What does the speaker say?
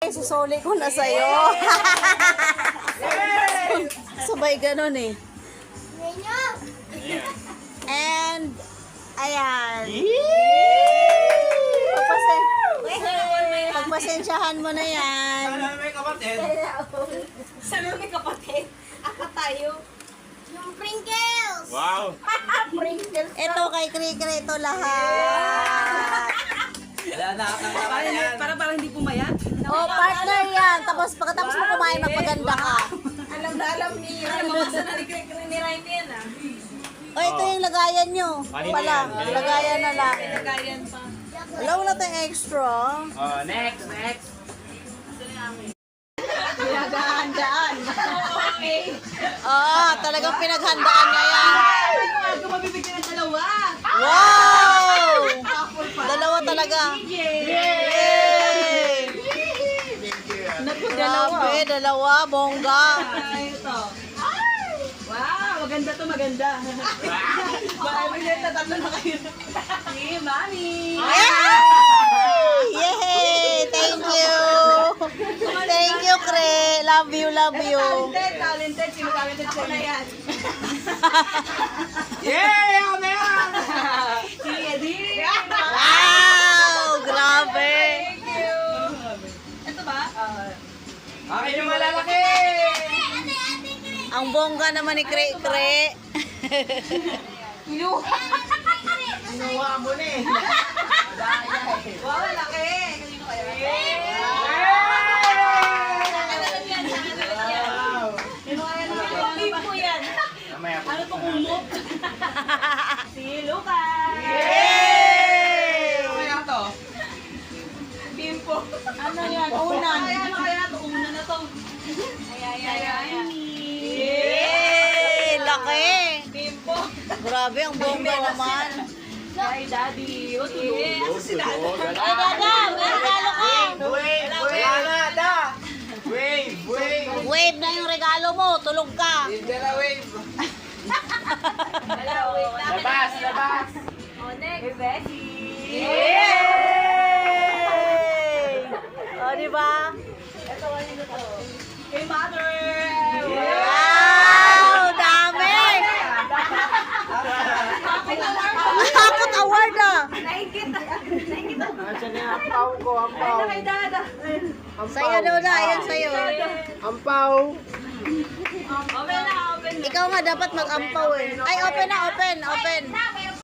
Susuli ko na sa'yo. Sabay ganon eh. And, ayan. Pagpasensyahan mo na yan. Sana may kapatid. Sana may kapatid. Apa tayo? Yung Pringles! Wow. Pringles. Ito kay Krikri, ito lahat. Wala na katanggalan yan. Para hindi pumayat. Oh, partner yan. Tapos pagkatapos mo kumain, magpaganda ka. Alam na alam ni Ramon na ni Raimi yan ah. Oh, ito yung lagayan nyo. Kanina Pala, yan. lagayan na lang. Nagayan pa. Wala, wala tayong extra. Oh, next. Pinaghandaan. Okay. Talagang pinaghandaan niya yan. Ako mabibigyan ng dalawa. Wow! Dalawa talaga. Yay! Grabe, dalawa, bongga. Ito. Wow, maganda to, maganda. Baka may tatlo na kayo. Si Mami. Yay! Thank you! Thank you, Kre. Love you, love you. Talented. Sino talented sa na yan? Yay! Ako na yan! Si Eddie. Wow! Grabe! Thank you. Ito ba? Akin yung malalaki! Ang bongga naman ni Kre. Inuwa mo na eh. Wow, laki. Kanino kaya? Mamaya po. Ano to kumot? Si Lucas. Yay! Mamaya to. Bimpo. Ano yan? Unan. Ano kaya to? Una na to. Ay. Yay! Laki! Bimpo. Grabe, ang bongga naman. Ay, Daddy. O, tulog. Asa si Daddy? Ay, Dada! May regalo ka! Wave! Wala na, da! Wave! Wave na yung regalo mo. Tulog ka. Hindi na wave. Wala, wait lang. Labas! O, next. Hey, Becky. Yay! O, diba? Ito, ano to? Hey, Mother. Wow! Dami! Hakot award ah! Naingit. Nasaan na ang pao ko? Ang pao. Ay, kay Dada. Sa'yo daw na. Ayan sa'yo. Ang pao. Open na. Ikaw nga dapat mag-ampaw eh. Ay, open na, open.